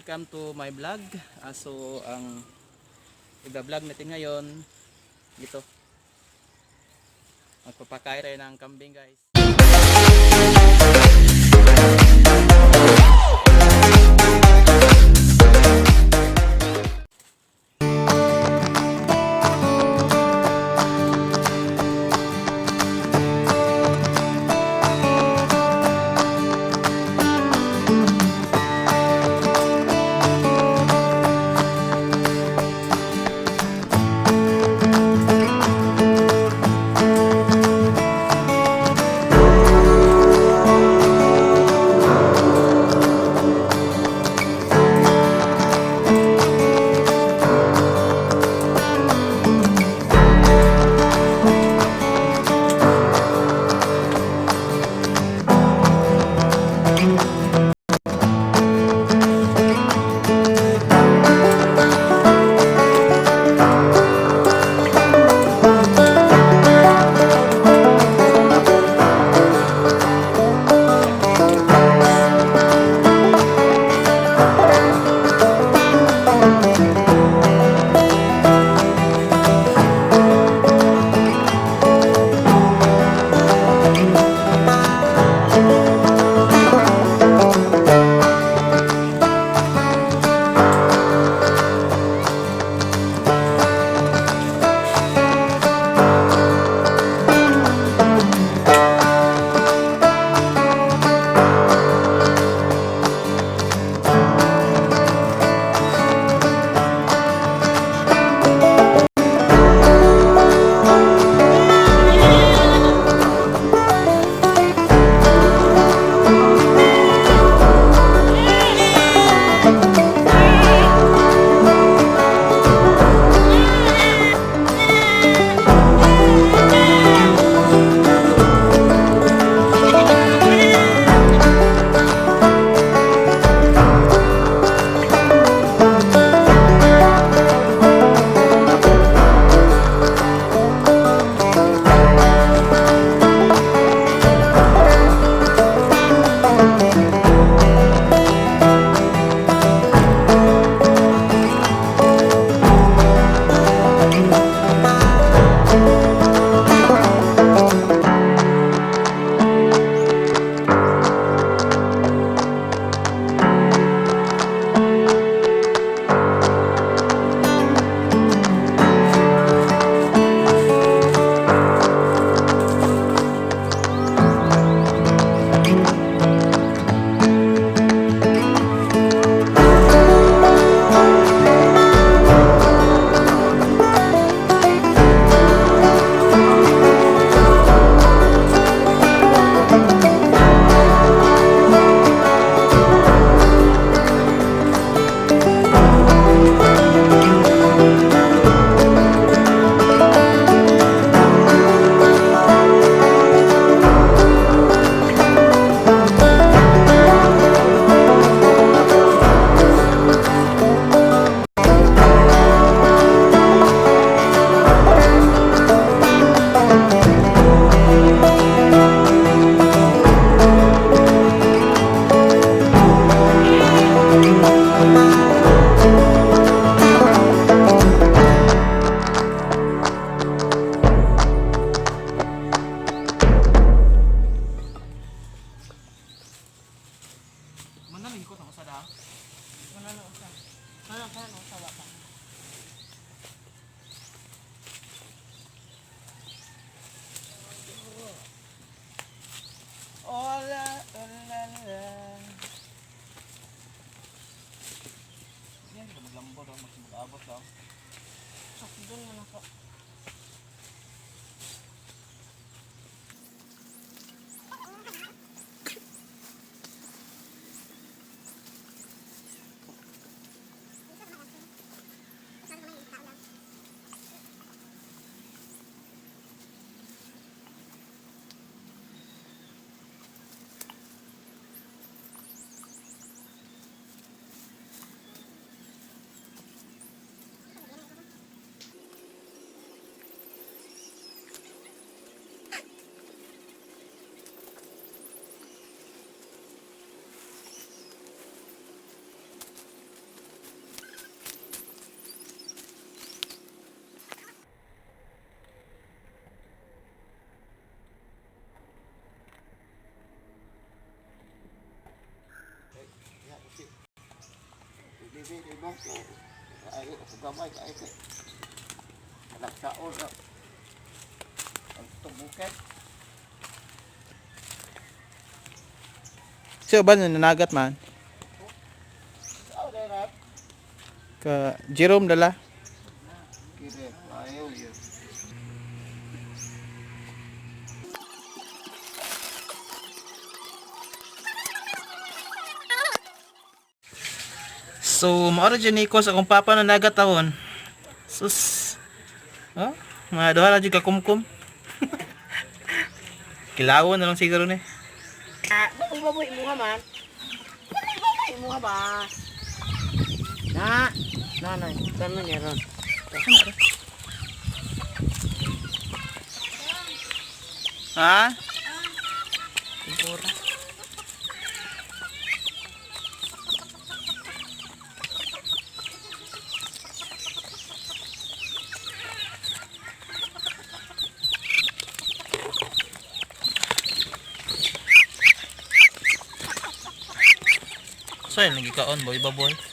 welcome to my vlog. So ang i-vlog natin ngayon dito. Magpapakain tayo ng kambing, guys. Ola, ola, la. Yan, maglambo daw, mag-abot daw. Sakdol na ako. Hindi mo ko. Ay, gamay ka ito. Anak taon na. Ang tumuket. Siya ba nanagat man? Sao na rat? Ka Jerome dala. Kire, ayaw yun. So, maoro dyan ni ko sa kung papa na nagatawon. Sus. Oh, mga doha na dyan ka kumkum. Kilawon na lang siguro ni. Baboy mo nga man. Baboy mo nga ba? Na. Nanay, kano niya ron? Ha? Sigura. So, yun, nagikaon, boy, baboy. Hindi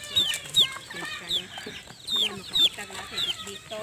makakita na dito.